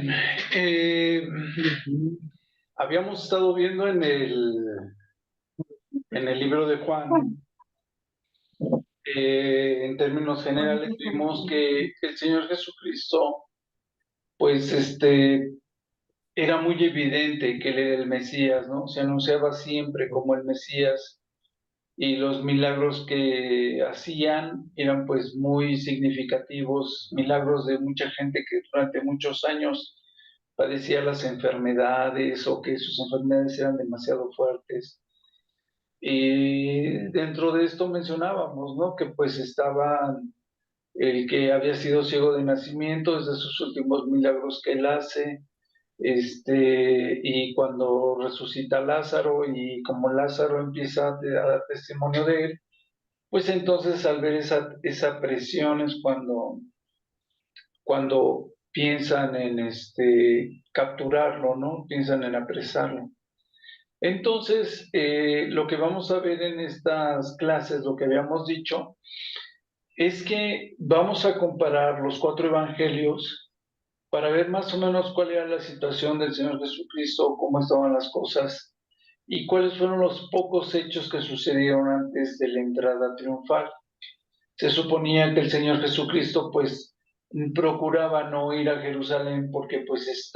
bien, habíamos estado viendo en el libro de Juan, en términos generales, vimos que el Señor Jesucristo, pues, era muy evidente que Él era el Mesías, ¿no? Se anunciaba siempre como el Mesías y los milagros que hacían eran, pues, muy significativos, milagros de mucha gente que durante muchos años padecía las enfermedades o que sus enfermedades eran demasiado fuertes. Y dentro de esto mencionábamos, ¿no? Que pues estaba el que había sido ciego de nacimiento, es de sus últimos milagros que él hace, y cuando resucita a Lázaro y como Lázaro empieza a dar testimonio de él, pues entonces al ver esa presión es cuando piensan en capturarlo, ¿no? Piensan en apresarlo. Entonces, lo que vamos a ver en estas clases, lo que habíamos dicho, es que vamos a comparar los cuatro evangelios para ver más o menos cuál era la situación del Señor Jesucristo, cómo estaban las cosas y cuáles fueron los pocos hechos que sucedieron antes de la entrada triunfal. Se suponía que el Señor Jesucristo pues procuraba no ir a Jerusalén porque pues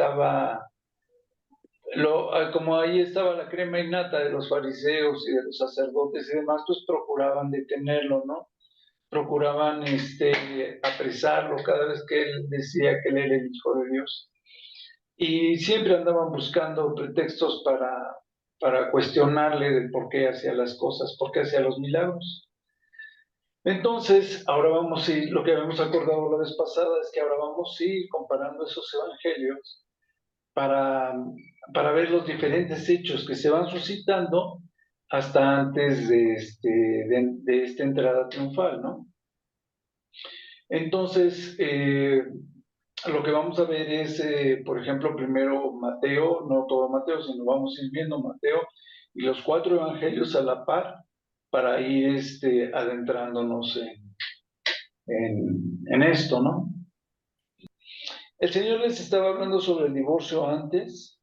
como ahí estaba la crema innata de los fariseos y de los sacerdotes y demás, pues procuraban detenerlo, ¿no? Procuraban apresarlo cada vez que él decía que él era el Hijo de Dios. Y siempre andaban buscando pretextos para cuestionarle de por qué hacía las cosas, por qué hacía los milagros. Entonces, ahora vamos a ir, lo que habíamos acordado la vez pasada es que ahora vamos a ir comparando esos evangelios para, para ver los diferentes hechos que se van suscitando hasta antes de esta entrada triunfal, ¿no? Entonces, lo que vamos a ver es, por ejemplo, primero Mateo, no todo Mateo, sino vamos a ir viendo Mateo y los cuatro evangelios a la par para ir adentrándonos en esto, ¿no? El Señor les estaba hablando sobre el divorcio antes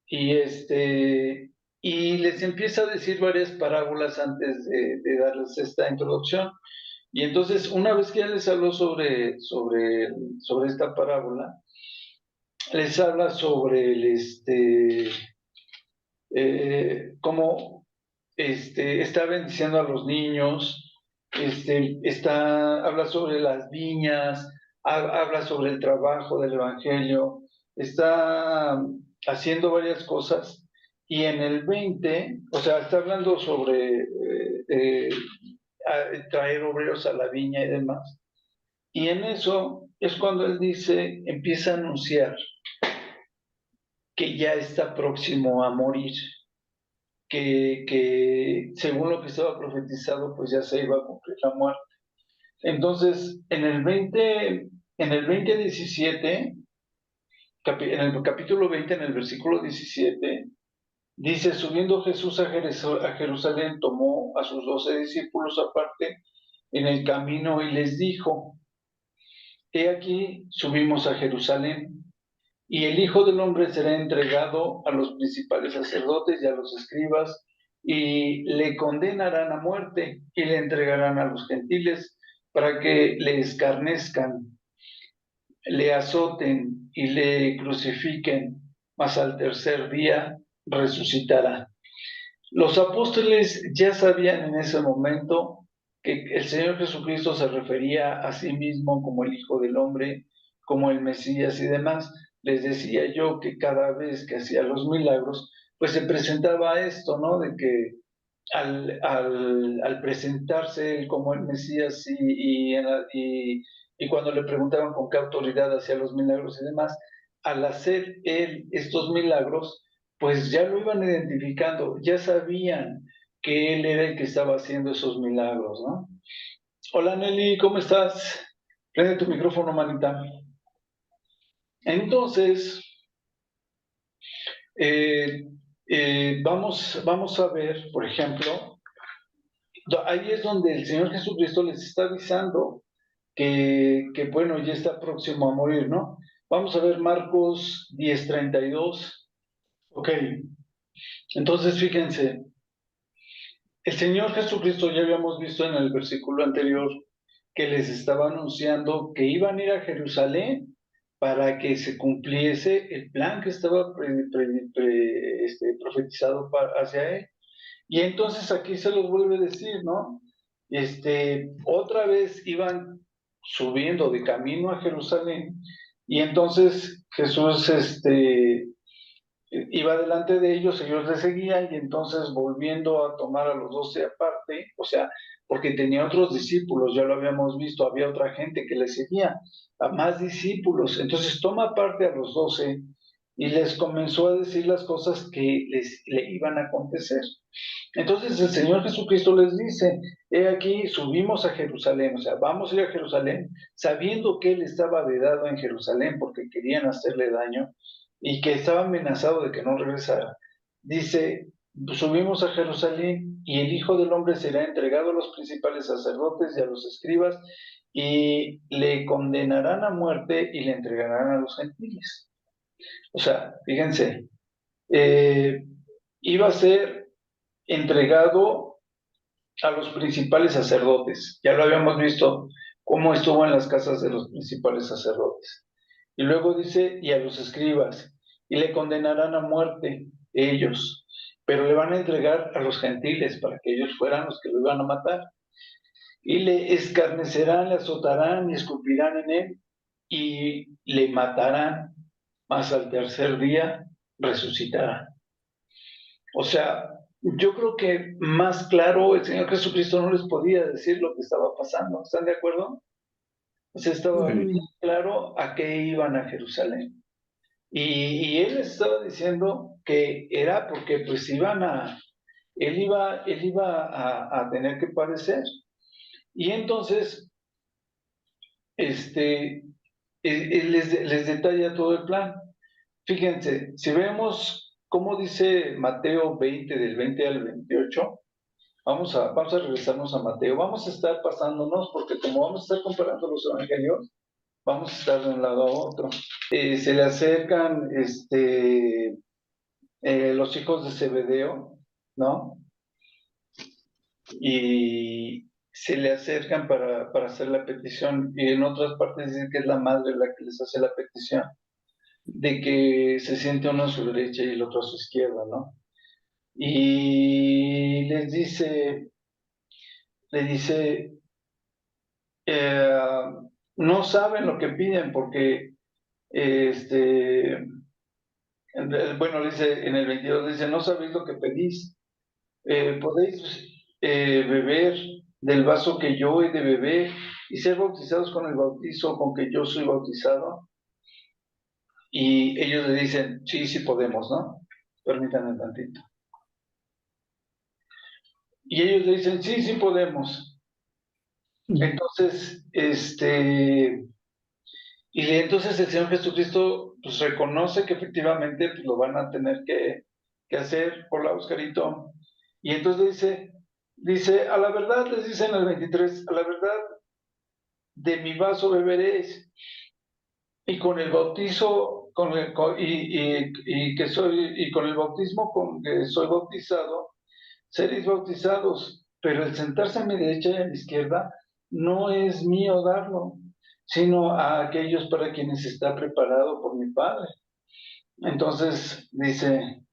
y, y les empieza a decir varias parábolas antes de darles esta introducción. Y entonces, una vez que ya les habló sobre esta parábola, les habla sobre cómo está bendiciendo a los niños, habla sobre las viñas, habla sobre el trabajo del evangelio, está haciendo varias cosas. Y en el 20, o sea, está hablando sobre traer obreros a la viña y demás. Y en eso es cuando él dice, empieza a anunciar que ya está próximo a morir, que según lo que estaba profetizado, pues ya se iba a cumplir la muerte. Entonces, en el 20:17, en el capítulo 20, en el versículo 17, dice, subiendo Jesús a Jerusalén, tomó a sus 12 discípulos aparte en el camino y les dijo, he aquí, subimos a Jerusalén, y el Hijo del Hombre será entregado a los principales sacerdotes y a los escribas, y le condenarán a muerte, y le entregarán a los gentiles para que le escarnezcan, le azoten y le crucifiquen, mas al tercer día resucitará. Los apóstoles ya sabían en ese momento que el Señor Jesucristo se refería a sí mismo como el Hijo del Hombre, como el Mesías y demás. Les decía yo que cada vez que hacía los milagros, pues se presentaba esto, ¿no? De que al presentarse él como el Mesías y cuando le preguntaban con qué autoridad hacía los milagros y demás, al hacer él estos milagros, pues ya lo iban identificando, ya sabían que él era el que estaba haciendo esos milagros, ¿no? Hola Nelly, ¿cómo estás? Prende tu micrófono, manita. Entonces, eh, vamos a ver, por ejemplo, ahí es donde el Señor Jesucristo les está avisando que bueno, ya está próximo a morir, ¿no? Vamos a ver Marcos 10:32. Ok, entonces fíjense, el Señor Jesucristo ya habíamos visto en el versículo anterior que les estaba anunciando que iban a ir a Jerusalén para que se cumpliese el plan que estaba profetizado hacia él. Y entonces aquí se los vuelve a decir, ¿no? Otra vez iban subiendo de camino a Jerusalén y entonces Jesús, iba delante de ellos le seguían y entonces volviendo a tomar a los 12 aparte, o sea, porque tenía otros discípulos, ya lo habíamos visto, había otra gente que le seguía, a más discípulos, entonces toma parte a los 12 y les comenzó a decir las cosas que le iban a acontecer. Entonces el Señor Jesucristo les dice, he aquí, subimos a Jerusalén, o sea, vamos a ir a Jerusalén, sabiendo que Él estaba vedado en Jerusalén porque querían hacerle daño y que estaba amenazado de que no regresara. Dice, subimos a Jerusalén y el Hijo del Hombre será entregado a los principales sacerdotes y a los escribas y le condenarán a muerte y le entregarán a los gentiles. O sea, fíjense, iba a ser entregado a los principales sacerdotes. Ya lo habíamos visto cómo estuvo en las casas de los principales sacerdotes. Y luego dice, y a los escribas, y le condenarán a muerte ellos, pero le van a entregar a los gentiles para que ellos fueran los que lo iban a matar. Y le escarnecerán, le azotarán y escupirán en él y le matarán, mas al tercer día resucitará. O sea, yo creo que más claro el Señor Jesucristo no les podía decir lo que estaba pasando. ¿Están de acuerdo? O sea, estaba bien claro a qué iban a Jerusalén. Y él les estaba diciendo que era porque pues él iba a tener que padecer. Y entonces, él les detalla todo el plan. Fíjense, si vemos cómo dice Mateo 20, del 20 al 28, vamos a regresarnos a Mateo. Vamos a estar pasándonos, porque como vamos a estar comparando los evangelios, vamos a estar de un lado a otro. Se le acercan los hijos de Zebedeo, ¿no? Y se le acercan para hacer la petición, y en otras partes dicen que es la madre la que les hace la petición, de que se siente uno a su derecha y el otro a su izquierda, ¿no? Y le dice, eh, no saben lo que piden porque, bueno, dice en el 22, dice, no sabéis lo que pedís. Podéis beber del vaso que yo he de beber y ser bautizados con el bautizo con que yo soy bautizado. Y ellos le dicen, sí, sí podemos, ¿no? Permítanme tantito. Y ellos le dicen, sí, sí podemos. Entonces, entonces el Señor Jesucristo pues reconoce que efectivamente pues, lo van a tener que hacer por la Oscarito. Y entonces dice, a la verdad, les dice en el 23, a la verdad, de mi vaso beberéis, y con el bautizo, y con el bautismo con que soy bautizado, seréis bautizados, pero el sentarse a mi derecha y a mi izquierda no es mío darlo, sino a aquellos para quienes está preparado por mi Padre. Entonces dice,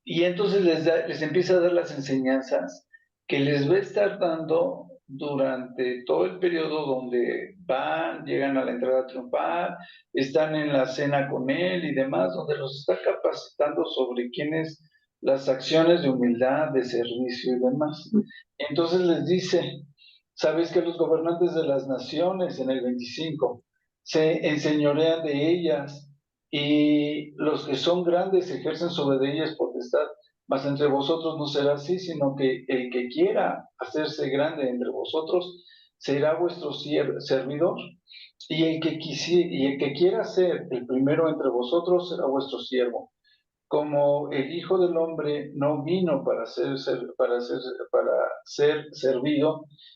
y entonces les empieza a dar las enseñanzas que les va a estar dando durante todo el periodo donde van, llegan a la entrada triunfal, están en la cena con él y demás, donde los está capacitando sobre quiénes las acciones de humildad, de servicio y demás. Entonces les dice, sabéis que los gobernantes de las naciones, en el 25, se enseñorean de ellas y los que son grandes ejercen sobre ellas potestad, mas entre vosotros no será así, sino que el que quiera hacerse grande entre vosotros será vuestro servidor, y el que quiera ser el primero entre vosotros será vuestro siervo. Como el Hijo del Hombre no vino para ser servido,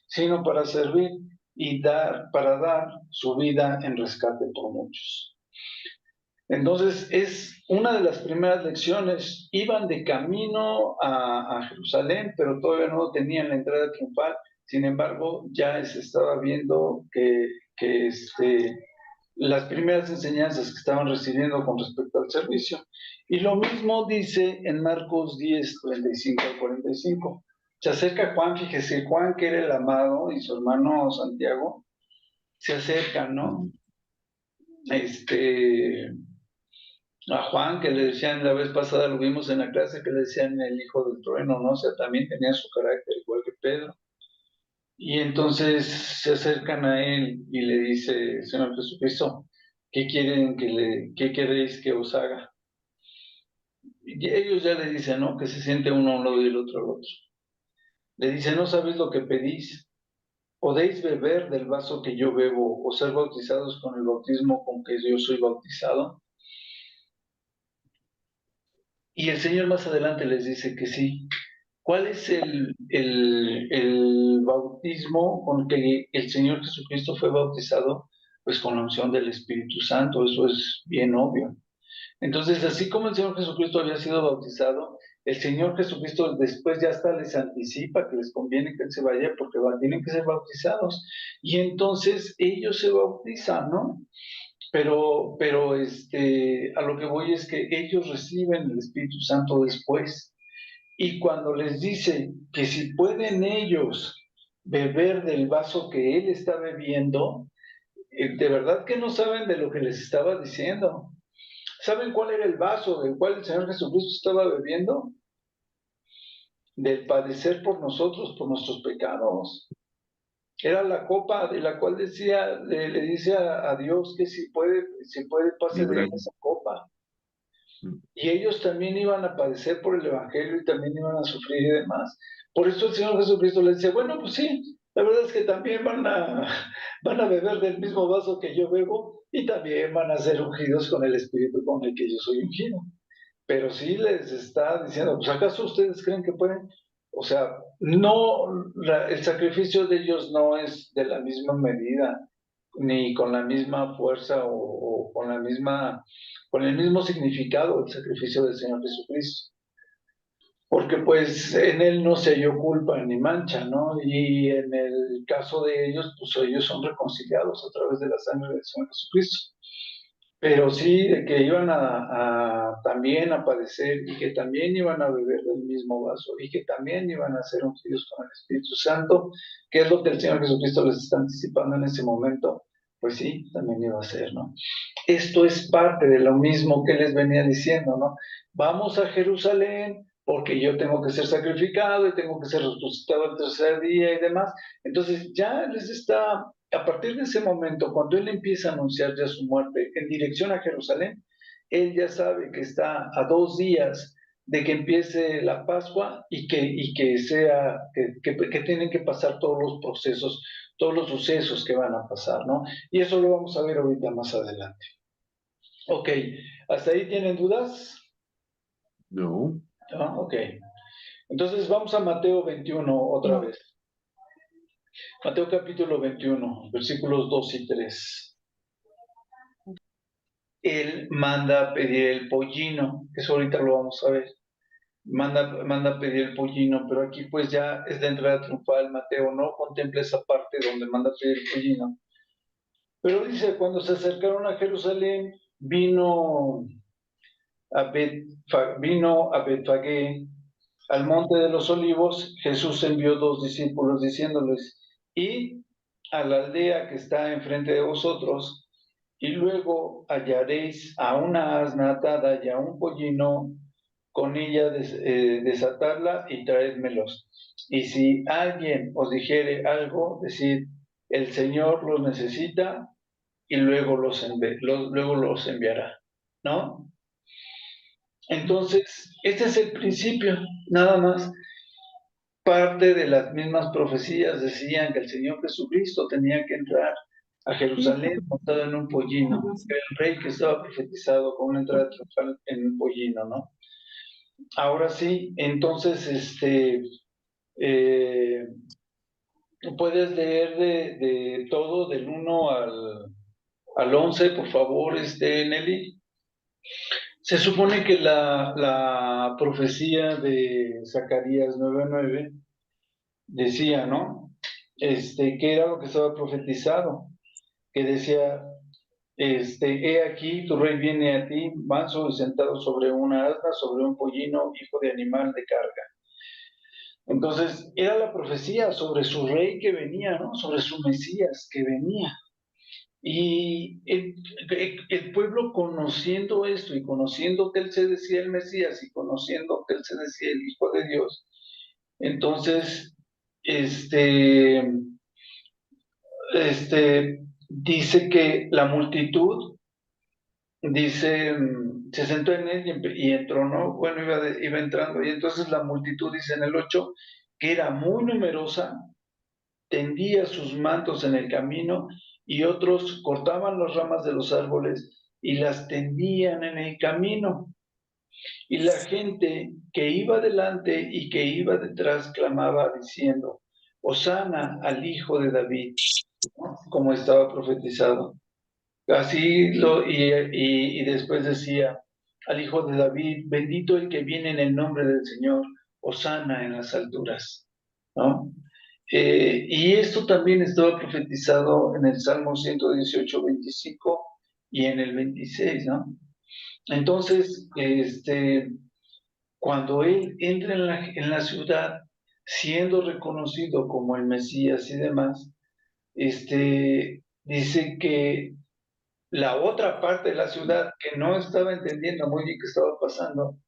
sino para servir y para dar su vida en rescate por muchos. Entonces, es una de las primeras lecciones. Iban de camino a Jerusalén, pero todavía no tenían la entrada triunfal. Sin embargo, ya se estaba viendo que las primeras enseñanzas que estaban recibiendo con respecto al servicio. Y lo mismo dice en Marcos 10, 35 al 45. Se acerca Juan, fíjese, Juan, que era el amado, y su hermano Santiago, se acercan, ¿no? A Juan, que le decían la vez pasada, lo vimos en la clase, que le decían el hijo del trueno, ¿no? O sea, también tenía su carácter igual que Pedro. Y entonces se acercan a él y le dice, Señor Jesucristo, ¿qué queréis que os haga? Y ellos ya le dicen, ¿no? Que se siente uno a un lado y el otro al otro. Le dice, ¿no sabéis lo que pedís? ¿Podéis beber del vaso que yo bebo o ser bautizados con el bautismo con que yo soy bautizado? Y el Señor más adelante les dice que sí. ¿Cuál es el bautismo con que el Señor Jesucristo fue bautizado? Pues con la unción del Espíritu Santo, eso es bien obvio. Entonces, así como el Señor Jesucristo había sido bautizado, el Señor Jesucristo después ya hasta les anticipa que les conviene que Él se vaya porque tienen que ser bautizados. Y entonces ellos se bautizan, ¿no? Pero a lo que voy es que ellos reciben el Espíritu Santo después. Y cuando les dice que si pueden ellos beber del vaso que él está bebiendo, de verdad que no saben de lo que les estaba diciendo. ¿Saben cuál era el vaso del cual el Señor Jesucristo estaba bebiendo? Del padecer por nosotros, por nuestros pecados. Era la copa de la cual le dice a Dios que si puede pase de él Librar. esa copa. Y ellos también iban a padecer por el Evangelio y también iban a sufrir y demás. Por eso el Señor Jesucristo les dice, bueno, pues sí, la verdad es que también van a beber del mismo vaso que yo bebo y también van a ser ungidos con el Espíritu con el que yo soy ungido. Pero sí les está diciendo, pues ¿acaso ustedes creen que pueden? O sea, no, el sacrificio de ellos no es de la misma medida, ni con la misma fuerza o con el mismo significado del sacrificio del Señor Jesucristo. Porque pues en él no se halló culpa ni mancha, ¿no? Y en el caso de ellos, pues ellos son reconciliados a través de la sangre del Señor Jesucristo. Pero sí, de que iban también a padecer y que también iban a beber del mismo vaso y que también iban a ser ungidos con el Espíritu Santo, que es lo que el Señor Jesucristo les está anticipando en ese momento, pues sí, también iba a ser, ¿no? Esto es parte de lo mismo que les venía diciendo, ¿no? Vamos a Jerusalén porque yo tengo que ser sacrificado y tengo que ser resucitado el tercer día y demás. Entonces ya les está, a partir de ese momento, cuando él empieza a anunciar ya su muerte en dirección a Jerusalén, él ya sabe que está a 2 días de que empiece la Pascua que tienen que pasar todos los procesos, todos los sucesos que van a pasar, ¿no? Y eso lo vamos a ver ahorita más adelante. Ok, ¿hasta ahí tienen dudas? No. ¿No? Ok. Entonces vamos a Mateo 21 otra vez. Mateo capítulo 21, versículos 2 y 3. Él manda a pedir el pollino, eso ahorita lo vamos a ver. Manda a pedir el pollino, pero aquí pues ya es la entrada triunfal. Mateo no contempla esa parte donde manda a pedir el pollino. Pero dice, cuando se acercaron a Jerusalén, vino a Betfagé, al monte de los olivos. Jesús envió 2 discípulos diciéndoles, id a la aldea que está enfrente de vosotros, y luego hallaréis a una asna atada y a un pollino con ella, desatarla y traédmelos. Y si alguien os dijere algo, decid, el Señor los necesita y luego los enviará, ¿no? Entonces, este es el principio, nada más. Parte de las mismas profecías decían que el Señor Jesucristo tenía que entrar a Jerusalén montado en un pollino, el rey que estaba profetizado con una entrada triunfal en un pollino, ¿no? Ahora sí, entonces, eh, puedes leer de todo del 1 al al 11, por favor, Nelly. Se supone que la profecía de Zacarías 9:9 decía, ¿no? Que era lo que estaba profetizado, que decía, he aquí, tu rey viene a ti, manso y sentado sobre una asna, sobre un pollino, hijo de animal de carga. Entonces, era la profecía sobre su rey que venía, ¿no? Sobre su Mesías que venía. Y el pueblo conociendo esto y conociendo que él se decía el Mesías y conociendo que él se decía el Hijo de Dios, entonces, dice que la multitud, dice, se sentó en él y entró, ¿no? Bueno, iba entrando y entonces la multitud, dice en el 8, que era muy numerosa, tendía sus mantos en el camino y otros cortaban las ramas de los árboles y las tendían en el camino. Y la gente que iba delante y que iba detrás clamaba diciendo, Hosana al Hijo de David, ¿no? Como estaba profetizado. Así y después decía, al Hijo de David, bendito el que viene en el nombre del Señor, Hosana en las alturas, ¿no? Y esto también estaba profetizado en el Salmo 118:25 y en el 26, ¿no? Entonces, cuando él entra en la ciudad, siendo reconocido como el Mesías y demás, dice que la otra parte de la ciudad que no estaba entendiendo muy bien qué estaba pasando,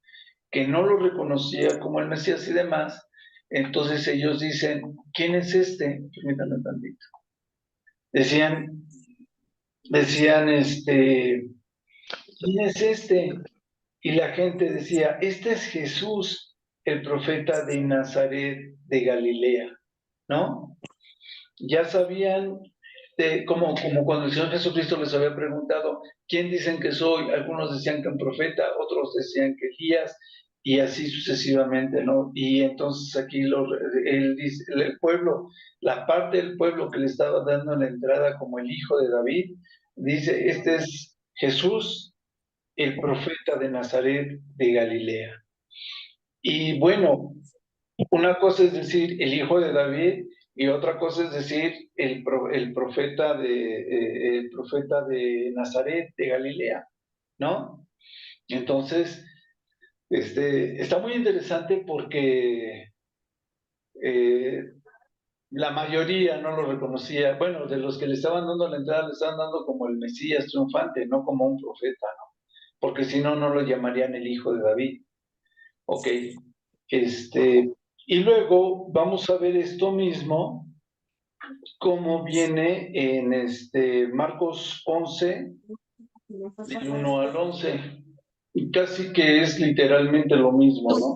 que no lo reconocía como el Mesías y demás, entonces ellos dicen, ¿quién es este? Permítanme tantito. Decían, ¿quién es este? Y la gente decía, este es Jesús, el profeta de Nazaret de Galilea, ¿no? Ya sabían, como cuando el Señor Jesucristo les había preguntado, ¿quién dicen que soy? Algunos decían que un profeta, otros decían que Elías, y así sucesivamente, ¿no? Y entonces aquí el pueblo, la parte del pueblo que le estaba dando la entrada como el hijo de David, dice, este es Jesús, el profeta de Nazaret de Galilea. Y bueno, una cosa es decir el hijo de David y otra cosa es decir el profeta de Nazaret de Galilea, ¿no? Entonces, está muy interesante porque eh, la mayoría no lo reconocía. Bueno, de los que le estaban dando la entrada, le estaban dando como el Mesías triunfante, no como un profeta, ¿no? Porque si no, no lo llamarían el hijo de David. Ok, y luego vamos a ver esto mismo, cómo viene en Marcos 11, del 1 al 11, y casi que es literalmente lo mismo, ¿no?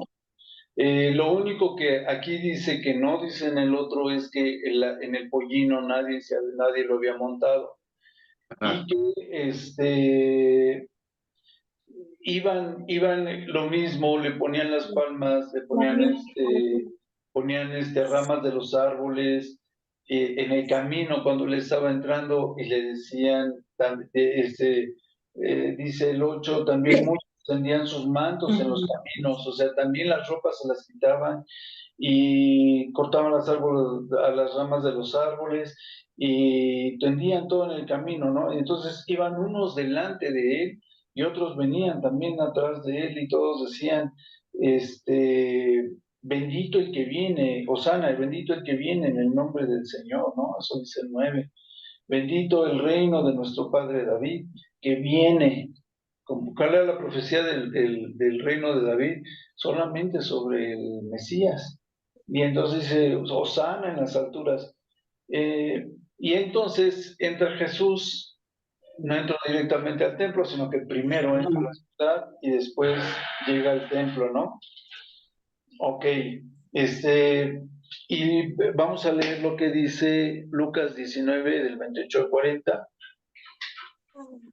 Lo único que aquí dice que no dice en el otro es que en el pollino nadie lo había montado. Ah, Y que iban lo mismo, le ponían las palmas, le ponían ramas de los árboles en el camino cuando le estaba entrando y le decían, dice el 8 también muchos tendían sus mantos en los caminos, o sea, también las ropas se las quitaban y cortaban a las ramas de los árboles y tendían todo en el camino, ¿no? Entonces iban unos delante de él y otros venían también atrás de él y todos decían, bendito el que viene, Hosana, bendito el que viene en el nombre del Señor, ¿no? Eso dice el 9. Bendito el reino de nuestro Padre David, que viene. ¿Cuál era la profecía del reino de David? Solamente sobre el Mesías. Y entonces dice, Hosana en las alturas. Y entonces entra Jesús, no entra directamente al templo, sino que primero entra a la ciudad y después llega al templo, ¿no? Ok, y vamos a leer lo que dice Lucas 19, del 28 al 40.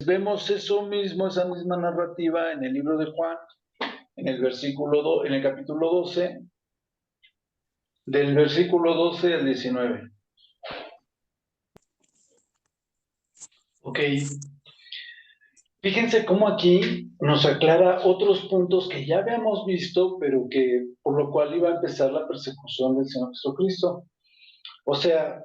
Vemos eso mismo, esa misma narrativa en el libro de Juan, en el capítulo 12, del versículo 12 al 19. Ok, fíjense cómo aquí nos aclara otros puntos que ya habíamos visto, pero que por lo cual iba a empezar la persecución del Señor Jesucristo. O sea,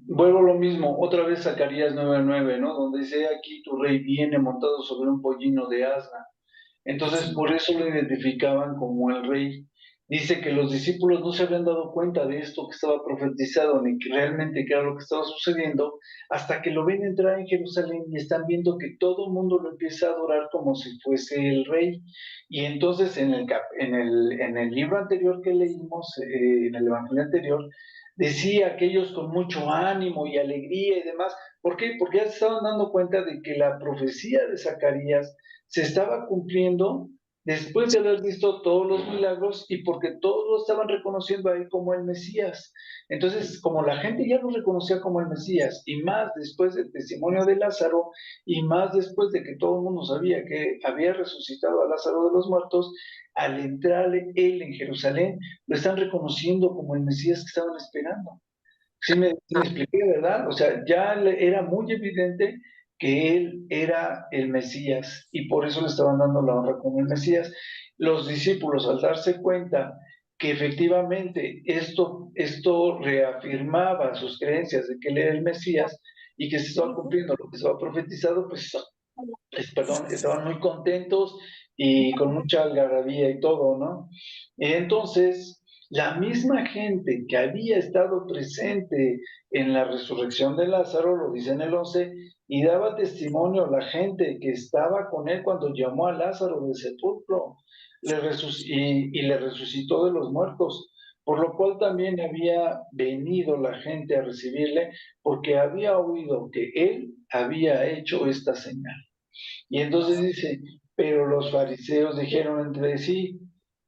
vuelvo a lo mismo, otra vez Zacarías 9:9, ¿no? Donde dice, aquí tu rey viene montado sobre un pollino de asna. Entonces, por eso lo identificaban como el rey. Dice que los discípulos no se habían dado cuenta de esto que estaba profetizado, ni que realmente qué era lo que estaba sucediendo, hasta que lo ven entrar en Jerusalén y están viendo que todo el mundo lo empieza a adorar como si fuese el rey. Y entonces en el libro anterior que leímos, en el Evangelio anterior, decía que ellos con mucho ánimo y alegría y demás. ¿Por qué? Porque ya se estaban dando cuenta de que la profecía de Zacarías se estaba cumpliendo después de haber visto todos los milagros y porque todos lo estaban reconociendo a él como el Mesías. Entonces, como la gente ya lo reconocía como el Mesías, y más después del testimonio de Lázaro, y más después de que todo el mundo sabía que había resucitado a Lázaro de los muertos, al entrar él en Jerusalén, lo están reconociendo como el Mesías que estaban esperando. Sí me expliqué, ¿verdad? O sea, ya era muy evidente que él era el Mesías y por eso le estaban dando la honra como el Mesías. Los discípulos, al darse cuenta que efectivamente esto reafirmaba sus creencias de que él era el Mesías y que se estaba cumpliendo lo que estaba profetizado, pues, perdón, estaban muy contentos y con mucha algarabía y todo, ¿no? Entonces, la misma gente que había estado presente en la resurrección de Lázaro, lo dice en el 11, y daba testimonio a la gente que estaba con él cuando llamó a Lázaro del sepulcro y le resucitó de los muertos, por lo cual también había venido la gente a recibirle porque había oído que él había hecho esta señal. Y entonces dice, pero los fariseos dijeron entre sí,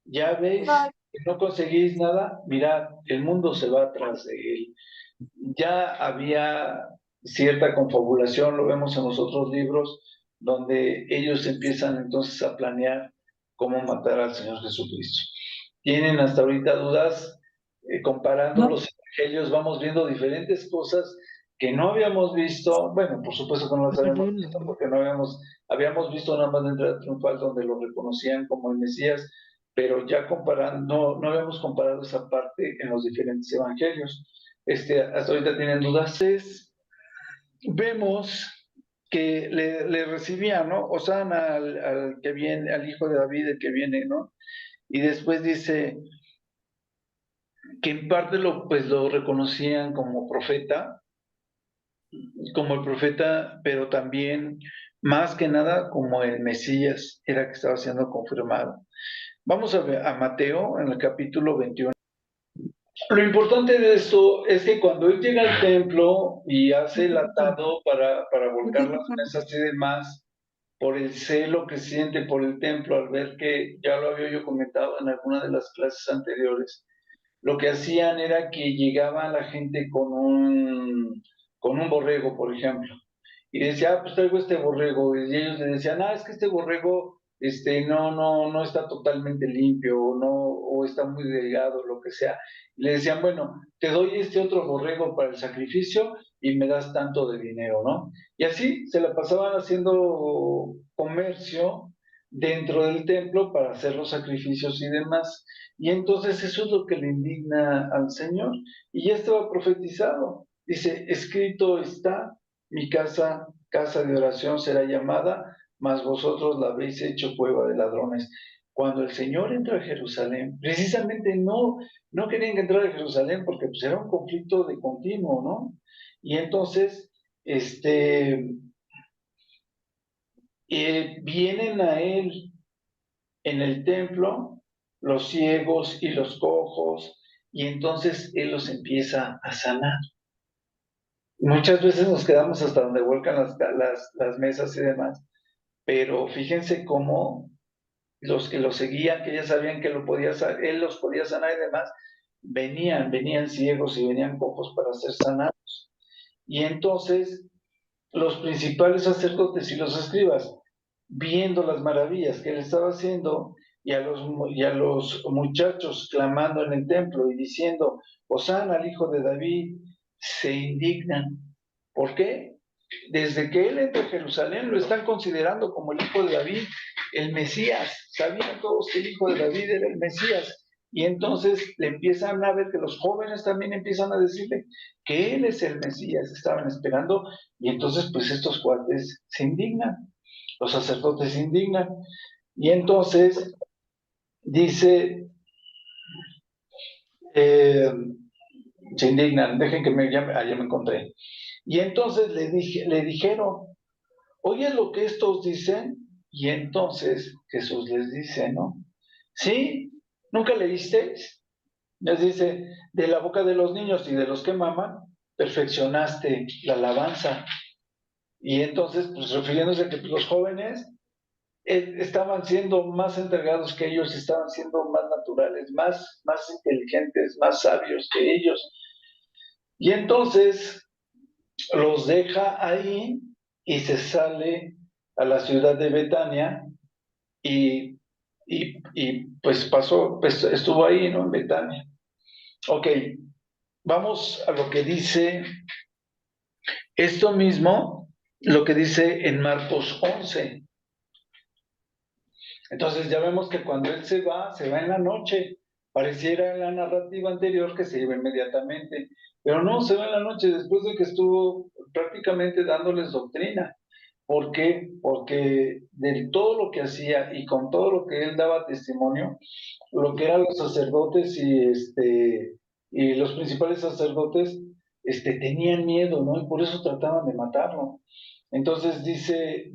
ya veis que no conseguís nada, mirad, el mundo se va atrás de él. Ya había cierta confabulación, lo vemos en los otros libros, donde ellos empiezan entonces a planear cómo matar al Señor Jesucristo. Tienen hasta ahorita dudas, comparando los evangelios, vamos viendo diferentes cosas que no habíamos visto, bueno, por supuesto que no las habíamos visto, porque no habíamos visto nada más la entrada triunfal donde lo reconocían como el Mesías, pero ya comparando, no habíamos comparado esa parte en los diferentes evangelios. Hasta ahorita tienen dudas. Vemos que le recibían, ¿no? Osana al que viene, al hijo de David, el que viene, ¿no? Y después dice que en parte pues lo reconocían como el profeta, pero también, más que nada, como el Mesías, era que estaba siendo confirmado. Vamos a ver a Mateo en el capítulo 21. Lo importante de esto es que cuando él llega al templo y hace el atado para volcar las mesas y demás, por el celo que siente por el templo, al ver que ya lo había yo comentado en alguna de las clases anteriores, lo que hacían era que llegaba la gente con un borrego, por ejemplo, y decía, pues traigo este borrego, y ellos le decían, es que este borrego no está totalmente limpio, o está muy delgado, lo que sea. Y le decían, bueno, te doy este otro borrego para el sacrificio y me das tanto de dinero, ¿no? Y así se la pasaban haciendo comercio dentro del templo para hacer los sacrificios y demás. Y entonces eso es lo que le indigna al Señor. Y ya estaba profetizado. Dice, escrito está, mi casa, casa de oración será llamada, mas vosotros la habéis hecho cueva de ladrones. Cuando el Señor entra a Jerusalén, precisamente no querían que entrara a Jerusalén porque pues era un conflicto de continuo, ¿no? Y entonces, vienen a él en el templo los ciegos y los cojos, y entonces él los empieza a sanar. Muchas veces nos quedamos hasta donde vuelcan las mesas y demás, pero fíjense cómo los que lo seguían, que ya sabían que él los podía sanar y demás, venían ciegos y venían cojos para ser sanados. Y entonces los principales sacerdotes y los escribas, viendo las maravillas que él estaba haciendo y a los muchachos clamando en el templo y diciendo, Hosana al hijo de David, se indignan. ¿Por qué? desde que él entra a Jerusalén, lo están considerando como el hijo de David, el Mesías. Sabían todos que el hijo de David era el Mesías. Y entonces le empiezan a ver que los jóvenes también empiezan a decirle que él es el Mesías, estaban esperando. Y entonces, pues estos cuates se indignan, los sacerdotes se indignan. Y entonces dice, eh, se indignan, dejen que me llame, ya me encontré. Y entonces le dijeron, oye lo que estos dicen, y entonces Jesús les dice, ¿no? ¿Sí? ¿Nunca leísteis? Les dice, de la boca de los niños y de los que maman, perfeccionaste la alabanza. Y entonces, pues refiriéndose a que los jóvenes estaban siendo más entregados que ellos, estaban siendo más naturales, más inteligentes, más sabios que ellos. Y entonces los deja ahí y se sale a la ciudad de Betania y, pues pasó, pues estuvo ahí, ¿no? En Betania. Ok, vamos a lo que dice esto mismo, lo que dice en Marcos 11. Entonces ya vemos que cuando él se va en la noche. Pareciera en la narrativa anterior que se iba inmediatamente, pero no, se va en la noche después de que estuvo prácticamente dándoles doctrina. ¿Por qué? Porque de todo lo que hacía y con todo lo que él daba testimonio, lo que eran los sacerdotes y los principales sacerdotes tenían miedo, ¿no? Y por eso trataban de matarlo. Entonces dice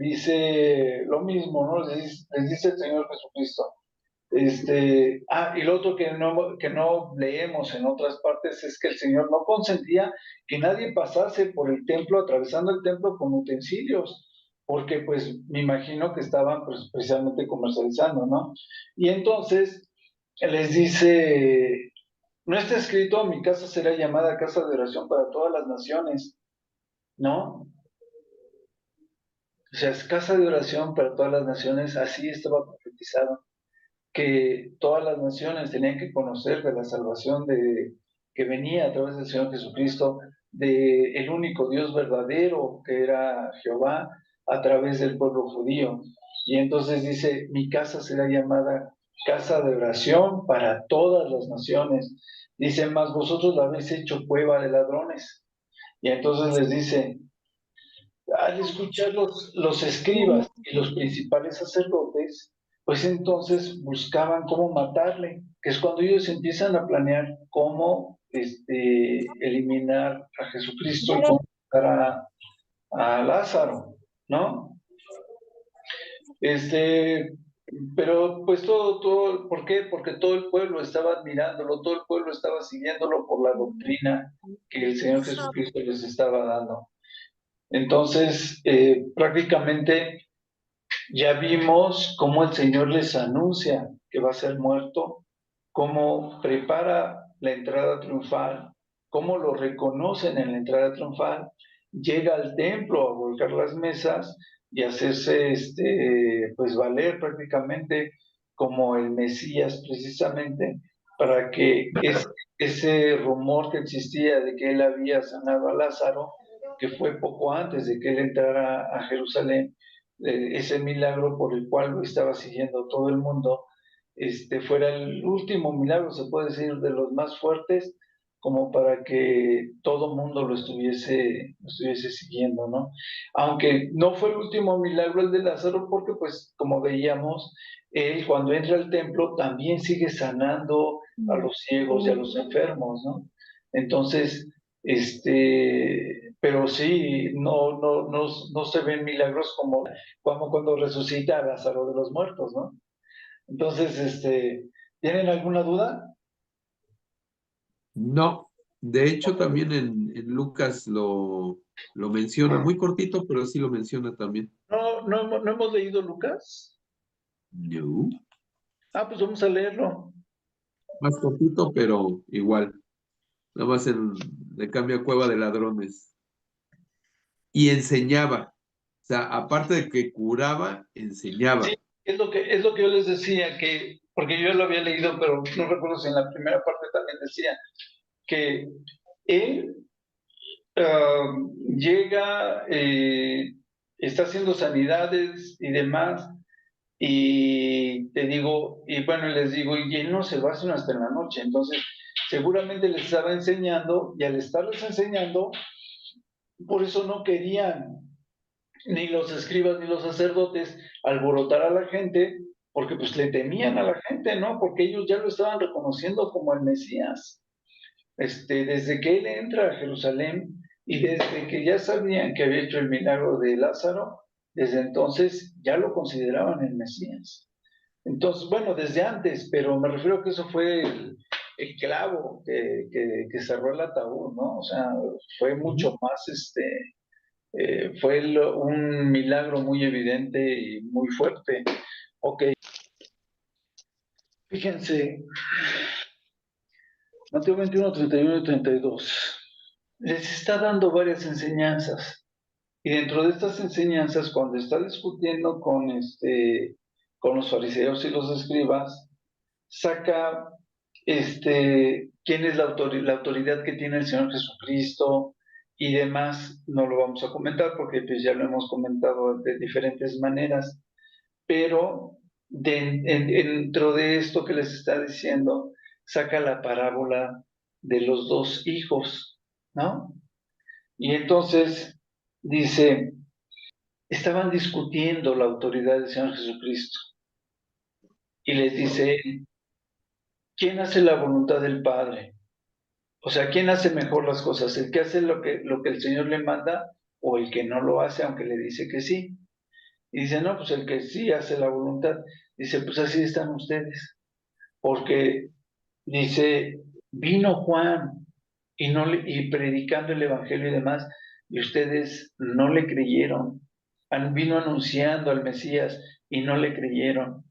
lo mismo, ¿no? Les dice el Señor Jesucristo. Y lo otro que no leemos en otras partes es que el Señor no consentía que nadie pasase por el templo, atravesando el templo con utensilios, porque pues me imagino que estaban pues, precisamente comercializando, ¿no? Y entonces les dice, no está escrito, mi casa será llamada casa de oración para todas las naciones, ¿no? O sea, es casa de oración para todas las naciones, así estaba profetizado, que todas las naciones tenían que conocer de la salvación que venía a través del Señor Jesucristo, de el único Dios verdadero que era Jehová a través del pueblo judío. Y entonces dice, mi casa será llamada casa de oración para todas las naciones. Dice, más vosotros la habéis hecho cueva de ladrones. Y entonces les dice, al escuchar los escribas y los principales sacerdotes, pues entonces buscaban cómo matarle, que es cuando ellos empiezan a planear cómo eliminar a Jesucristo y cómo matar a Lázaro, ¿no? Este, pero pues todo, ¿por qué? Porque todo el pueblo estaba admirándolo, todo el pueblo estaba siguiéndolo por la doctrina que el Señor Jesucristo les estaba dando. Entonces, prácticamente ya vimos cómo el Señor les anuncia que va a ser muerto, cómo prepara la entrada triunfal, cómo lo reconocen en la entrada triunfal, llega al templo a volcar las mesas y hacerse pues valer prácticamente como el Mesías precisamente para que ese rumor que existía de que él había sanado a Lázaro, que fue poco antes de que él entrara a Jerusalén, ese milagro por el cual lo estaba siguiendo todo el mundo, fuera el último milagro, se puede decir, de los más fuertes, como para que todo el mundo lo estuviese siguiendo, ¿no? Aunque no fue el último milagro el de Lázaro, porque pues como veíamos, él cuando entra al templo también sigue sanando a los ciegos y a los enfermos, ¿no? Entonces, pero sí, no se ven milagros como cuando resucita a Lázaro de los muertos, ¿no? Entonces, ¿tienen alguna duda? No. De hecho, también en Lucas lo menciona, muy cortito, pero sí lo menciona también. No hemos leído Lucas. No. Ah, pues vamos a leerlo. Más cortito, pero igual. Nada más le cambia cueva de ladrones. Y enseñaba. O sea, aparte de que curaba, enseñaba. Sí, es lo que yo les decía, que, porque yo lo había leído, pero no recuerdo si en la primera parte también decía que él llega, está haciendo sanidades y demás, y te digo, y bueno, les digo, y él no se va sino hasta en la noche, entonces seguramente les estaba enseñando, y al estarles enseñando, por eso no querían ni los escribas ni los sacerdotes alborotar a la gente, porque pues le temían a la gente, ¿no? Porque ellos ya lo estaban reconociendo como el Mesías. Desde que él entra a Jerusalén y desde que ya sabían que había hecho el milagro de Lázaro, desde entonces ya lo consideraban el Mesías. Entonces, bueno, desde antes, pero me refiero que eso fue el clavo que cerró el ataúd, ¿no? O sea, fue mucho más, fue un milagro muy evidente y muy fuerte. Ok, fíjense, Mateo 21, 31 y 32. Les está dando varias enseñanzas. Y dentro de estas enseñanzas, cuando está discutiendo con los fariseos y los escribas, saca quién es la autoridad que tiene el Señor Jesucristo y demás. No lo vamos a comentar porque pues, ya lo hemos comentado de diferentes maneras, pero dentro de esto que les está diciendo, saca la parábola de los dos hijos, ¿no? Y entonces dice, estaban discutiendo la autoridad del Señor Jesucristo y les dice, ¿quién hace la voluntad del Padre? O sea, ¿quién hace mejor las cosas? ¿El que hace lo que el Señor le manda o el que no lo hace aunque le dice que sí? Y dice, no, pues el que sí hace la voluntad. Dice, pues así están ustedes. Porque dice, vino Juan y predicando el Evangelio y demás, y ustedes no le creyeron. Vino anunciando al Mesías y no le creyeron.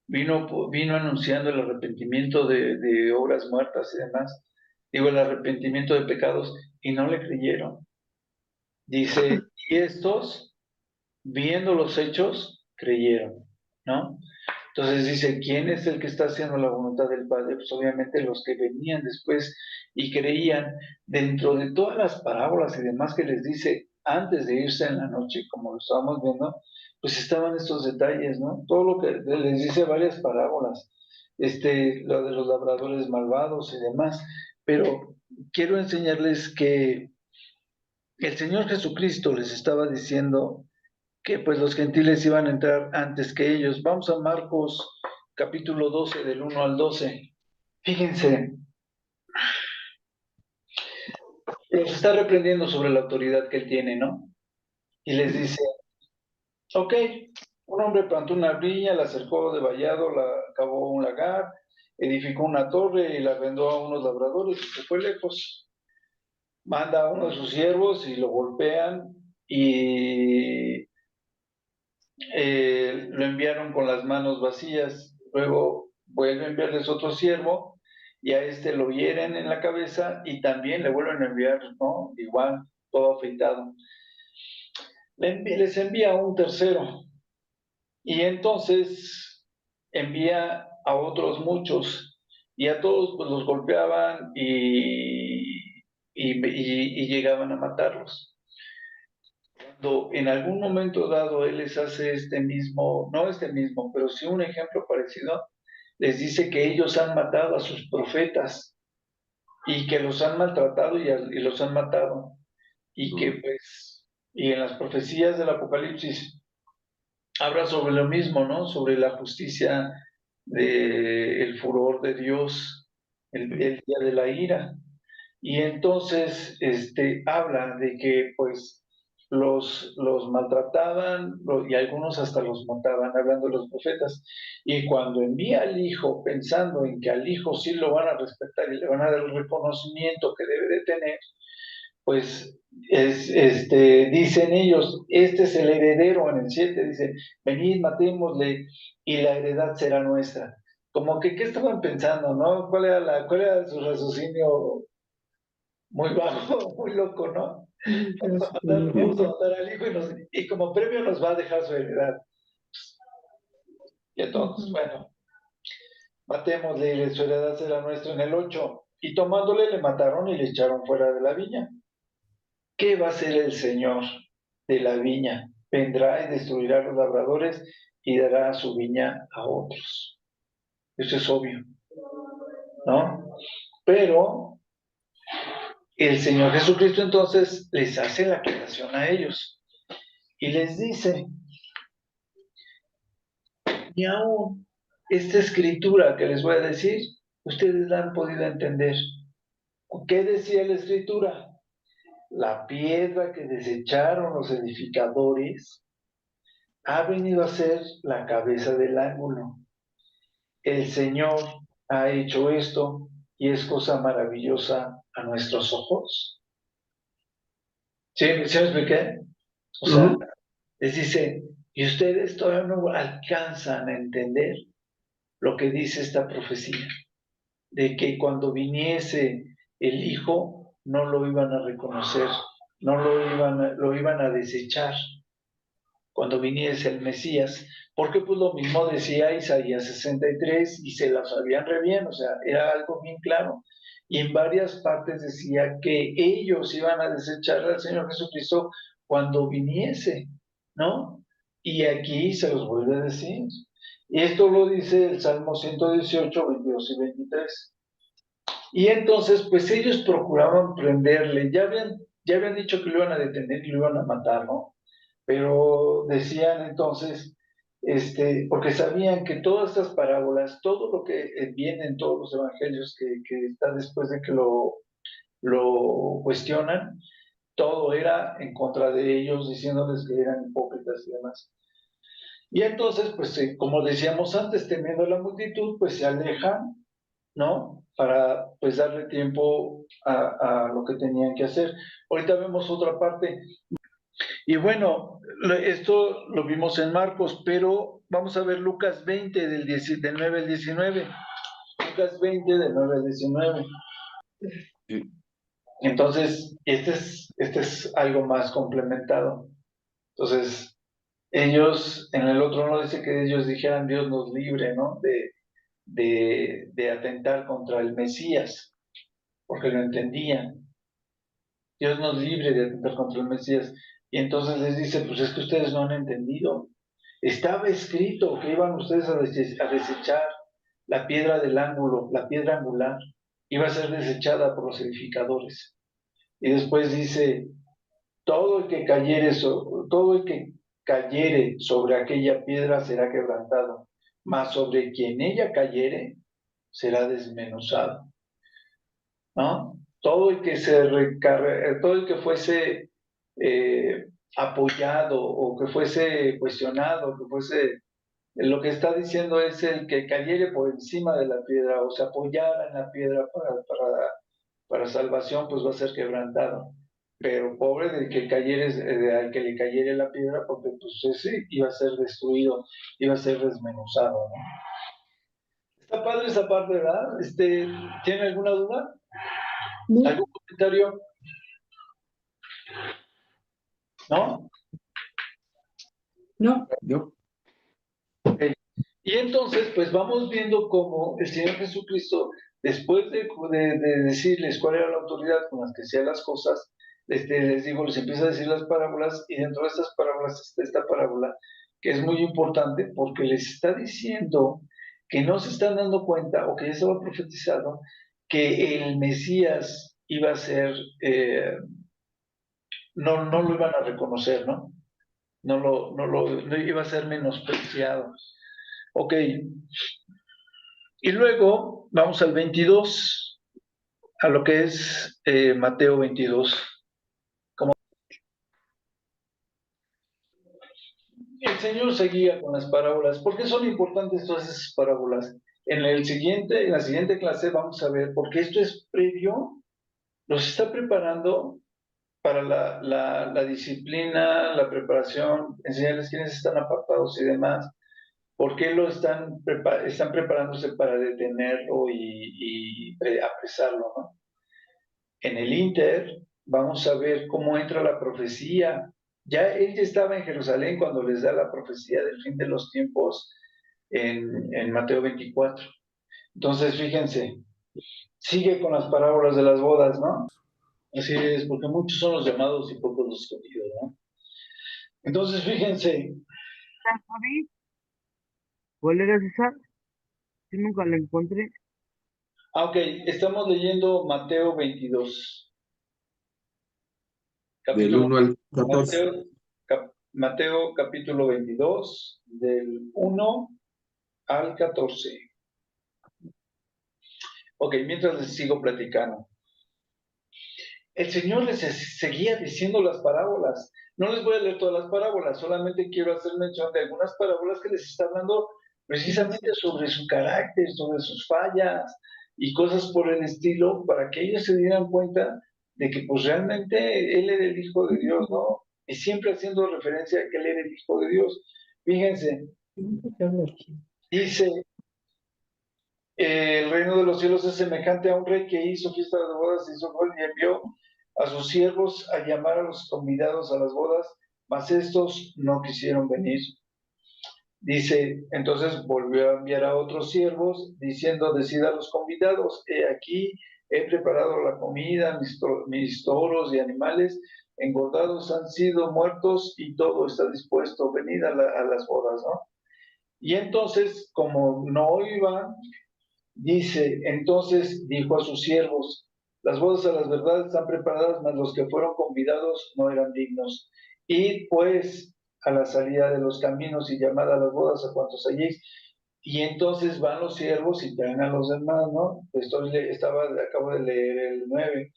Vino anunciando el arrepentimiento de obras muertas y demás. Digo, el arrepentimiento de pecados y no le creyeron. Dice, y estos, viendo los hechos, creyeron, ¿no? Entonces dice, ¿quién es el que está haciendo la voluntad del Padre? Pues obviamente los que venían después y creían dentro de todas las parábolas y demás que les dice antes de irse en la noche, como lo estábamos viendo, pues estaban estos detalles, ¿no? Todo lo que les dice varias parábolas, lo de los labradores malvados y demás, pero quiero enseñarles que el Señor Jesucristo les estaba diciendo que pues los gentiles iban a entrar antes que ellos. Vamos a Marcos capítulo 12 del 1 al 12. Fíjense, los está reprendiendo sobre la autoridad que él tiene, ¿no? Y les dice, ok, un hombre plantó una viña, la cercó de vallado, la cavó un lagar, edificó una torre y la arrendó a unos labradores y se fue lejos. Manda a uno de sus siervos y lo golpean y lo enviaron con las manos vacías. Luego vuelve a enviarles otro siervo y a este lo hieren en la cabeza y también le vuelven a enviar, ¿no? Igual, todo afeitado. Les envía un tercero y entonces envía a otros muchos y a todos pues, los golpeaban y llegaban a matarlos. Cuando en algún momento dado él les hace no este mismo, pero sí un ejemplo parecido, les dice que ellos han matado a sus profetas y que los han maltratado y los han matado. Y que pues, y en las profecías del Apocalipsis habla sobre lo mismo, ¿no? Sobre la justicia, el furor de Dios, el día de la ira. Y entonces habla de que pues los maltrataban y algunos hasta los mataban, hablando de los profetas. Y cuando envía al hijo, pensando en que al hijo sí lo van a respetar y le van a dar el reconocimiento que debe de tener, pues dicen ellos, este es el heredero en el 7, dice, venid, matémosle y la heredad será nuestra. Como que, ¿qué estaban pensando, no? ¿Cuál era su raciocinio muy bajo, muy loco, ¿no? Vamos a matar al hijo y como premio nos va a dejar su heredad. Y entonces, bueno, matémosle y su heredad será nuestra en el 8. Y tomándole le mataron y le echaron fuera de la viña. ¿qué va a hacer el Señor de la viña? Vendrá y destruirá a los labradores y dará su viña a otros. Eso es obvio, ¿no? Pero el Señor Jesucristo entonces les hace la aclaración a ellos y les dice, ni aún esta escritura que les voy a decir, ustedes la han podido entender. ¿Qué decía la escritura? La piedra que desecharon los edificadores ha venido a ser la cabeza del ángulo. El Señor ha hecho esto y es cosa maravillosa a nuestros ojos. ¿Sí? ¿Sí me expliqué? O sea, les dice, y ustedes todavía no alcanzan a entender lo que dice esta profecía, de que cuando viniese el Hijo no lo iban a reconocer, no lo iban a desechar cuando viniese el Mesías, porque pues lo mismo decía Isaías 63 y se la sabían re bien, o sea, era algo bien claro. Y en varias partes decía que ellos iban a desechar al Señor Jesucristo cuando viniese, ¿no? Y aquí se los vuelve a decir. Y esto lo dice el Salmo 118, 22 y 23. Y entonces, pues ellos procuraban prenderle, ya habían dicho que lo iban a detener y lo iban a matar, ¿no? Pero decían entonces, porque sabían que todas estas parábolas, todo lo que viene en todos los evangelios que está después de que lo cuestionan, todo era en contra de ellos, diciéndoles que eran hipócritas y demás. Y entonces, pues como decíamos antes, temiendo a la multitud, pues se alejan, ¿no? Para pues darle tiempo a lo que tenían que hacer. Ahorita vemos otra parte. Y bueno, esto lo vimos en Marcos, pero vamos a ver Lucas 20 del 9 al 19. Lucas 20 del 9 al 19. Sí. Entonces, este es algo más complementado. Entonces, ellos, en el otro no dice que ellos dijeran Dios nos libre, ¿no? De atentar contra el Mesías, porque lo entendían. Dios nos libre de atentar contra el Mesías. Y entonces les dice, pues es que ustedes no han entendido. Estaba escrito que iban ustedes a desechar la piedra del ángulo, la piedra angular. Iba a ser desechada por los edificadores. Y después dice, todo el que cayere sobre aquella piedra será quebrantado, mas sobre quien ella cayere será desmenuzado, ¿no? Todo el que fuese apoyado o que fuese cuestionado, que fuese, lo que está diciendo es el que cayere por encima de la piedra o se apoyara en la piedra para salvación, pues va a ser quebrantado. Pero pobre del que al que le cayere la piedra, porque pues ese iba a ser destruido, iba a ser desmenuzado, ¿no? Está padre esa parte, ¿verdad? ¿Tiene alguna duda? No, ¿Algún comentario? ¿No? no, ¿No? Okay. Y entonces, pues vamos viendo cómo el Señor Jesucristo, después de decirles cuál era la autoridad con la que hacía las cosas, les digo, les empieza a decir las parábolas, y dentro de estas parábolas está esta parábola, que es muy importante porque les está diciendo que no se están dando cuenta, o que ya estaba profetizado, que el Mesías iba a ser, no lo iban a reconocer, ¿no? No iba a ser menospreciado. Ok, y luego vamos al 22, a lo que es Mateo 22. Como el Señor seguía con las parábolas. ¿Por qué son importantes todas esas parábolas? En la siguiente clase vamos a ver, porque esto es previo, los está preparando para la disciplina, la preparación, enseñarles quiénes están apartados y demás. ¿Por qué están preparándose para detenerlo y apresarlo, ¿no? En el Inter vamos a ver cómo entra la profecía. Él ya estaba en Jerusalén cuando les da la profecía del fin de los tiempos en Mateo 24. Entonces, fíjense, sigue con las parábolas de las bodas, ¿no? Así es, porque muchos son los llamados y pocos los escogidos, ¿no? Entonces, fíjense, Javi, ¿cuál era César? Yo nunca la encontré. ok, estamos leyendo Mateo 22, Del capítulo 1 al 14. Mateo capítulo 22, del 1 al 14. Ok, mientras les sigo platicando. El Señor les seguía diciendo las parábolas. No les voy a leer todas las parábolas, solamente quiero hacer mención de algunas parábolas que les está hablando precisamente sobre su carácter, sobre sus fallas y cosas por el estilo, para que ellos se dieran cuenta de que pues realmente Él era el Hijo de Dios, ¿no? Y siempre haciendo referencia a que Él era el Hijo de Dios. Fíjense, dice, el reino de los cielos es semejante a un rey que hizo fiesta de bodas y envió a sus siervos a llamar a los convidados a las bodas, mas estos no quisieron venir. Dice, entonces volvió a enviar a otros siervos, diciendo, decid a los convidados, he aquí, he preparado la comida, mis toros y animales engordados han sido muertos y todo está dispuesto, venid a las bodas, ¿no? Y entonces, como no iban, dice, entonces dijo a sus siervos, las bodas a las verdades están preparadas, mas los que fueron convidados no eran dignos. Id pues a la salida de los caminos y llamad a las bodas a cuantos halléis. Y entonces van los siervos y traen a los demás, ¿no? Acabo de leer el 9.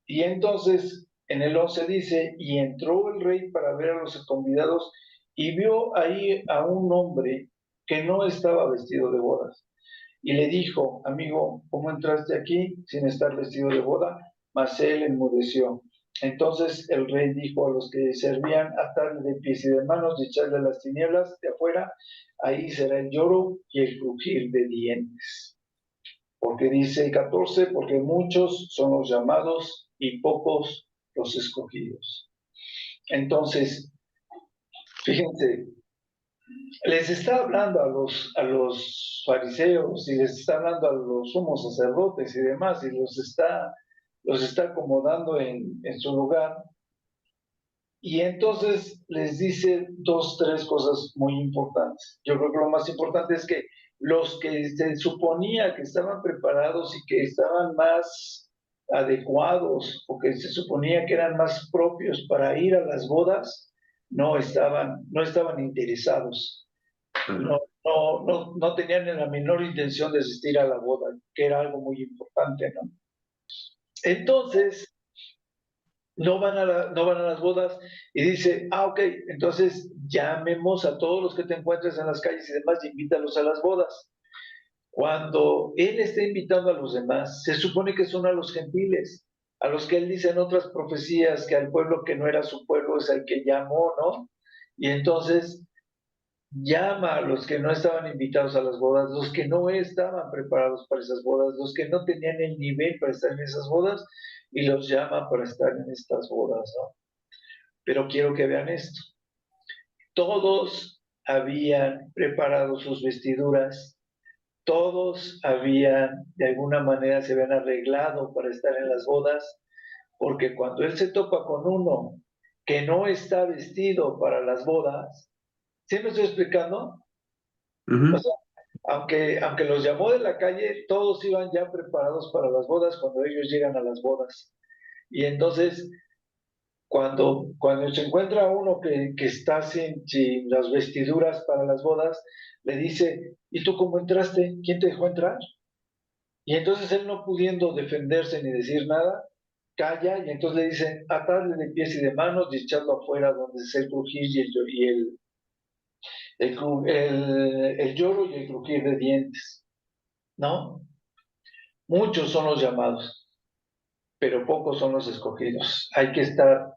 Y entonces en el 11 dice, y entró el rey para ver a los convidados y vio ahí a un hombre que no estaba vestido de bodas y le dijo, amigo, ¿cómo entraste aquí sin estar vestido de boda? Mas él enmudeció. Entonces el rey dijo a los que servían, atarle de pies y de manos y echarle a las tinieblas de afuera, ahí será el lloro y el crujir de dientes. Porque dice el 14, porque muchos son los llamados y pocos los escogidos. Entonces, fíjense, les está hablando a los fariseos y les está hablando a los sumos sacerdotes y demás, y los está acomodando en su lugar. Y entonces les dice dos, tres cosas muy importantes. Yo creo que lo más importante es que los que se suponía que estaban preparados y que estaban más adecuados o que se suponía que eran más propios para ir a las bodas, no estaban interesados, no tenían la menor intención de asistir a la boda, que era algo muy importante, ¿no? Entonces, no van a las bodas y dice, ok, entonces llamemos a todos los que te encuentres en las calles y demás y invítalos a las bodas. Cuando él está invitando a los demás, se supone que son a los gentiles, a los que él dice en otras profecías que al pueblo que no era su pueblo es el que llamó, ¿no? Y entonces llama a los que no estaban invitados a las bodas, los que no estaban preparados para esas bodas, los que no tenían el nivel para estar en esas bodas, y los llama para estar en estas bodas, ¿no? Pero quiero que vean esto. Todos habían preparado sus vestiduras, todos habían, de alguna manera, se habían arreglado para estar en las bodas, porque cuando él se topa con uno que no está vestido para las bodas, ¿sí me estoy explicando? O sea, aunque los llamó de la calle, todos iban ya preparados para las bodas cuando ellos llegan a las bodas. Y entonces, cuando se encuentra uno que está sin las vestiduras para las bodas, le dice, ¿y tú cómo entraste? ¿Quién te dejó entrar? Y entonces él no pudiendo defenderse ni decir nada, calla y entonces le dicen, atarle de pies y de manos y echarlo afuera donde se el crujir el lloro y el crujir de dientes, ¿no? Muchos son los llamados, pero pocos son los escogidos. Hay que estar,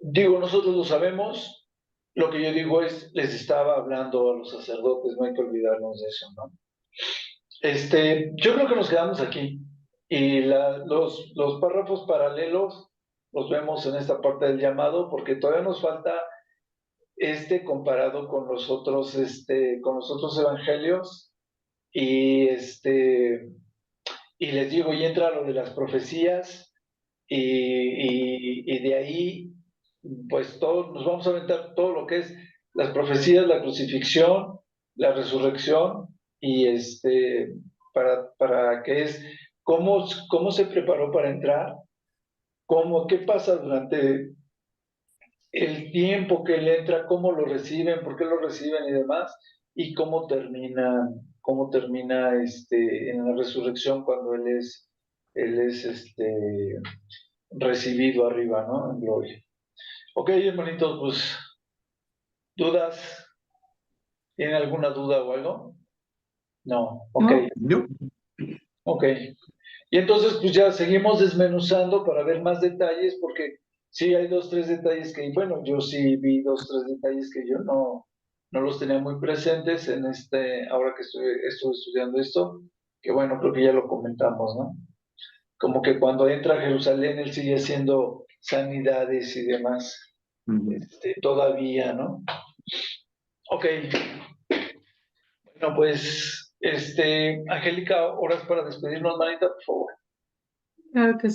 digo, nosotros lo sabemos, lo que yo digo es, les estaba hablando a los sacerdotes, no hay que olvidarnos de eso, ¿no? Yo creo que nos quedamos aquí y los párrafos paralelos los vemos en esta parte del llamado porque todavía nos falta comparado con los otros evangelios y y les digo, y entra lo de las profecías, y de ahí, pues todos nos vamos a aventar todo lo que es las profecías, la crucifixión, la resurrección, y para que es cómo se preparó para entrar, qué pasa durante el tiempo que él entra, cómo lo reciben, por qué lo reciben y demás, y cómo termina en la resurrección cuando él es recibido arriba, ¿no? En gloria. Ok, hermanitos, pues, ¿dudas? ¿Tienen alguna duda o algo? No, ok, No. ok. Y entonces, pues ya seguimos desmenuzando para ver más detalles, porque sí hay 2, 3 detalles que, bueno, yo sí vi 2, 3 detalles que yo no los tenía muy presentes ahora que estuve estudiando esto, que bueno, creo que ya lo comentamos, ¿no? Como que cuando entra a Jerusalén, él sigue haciendo sanidades y demás, todavía, ¿no? Ok, bueno, pues, Angélica, horas para despedirnos, manita, por favor. Claro que sí.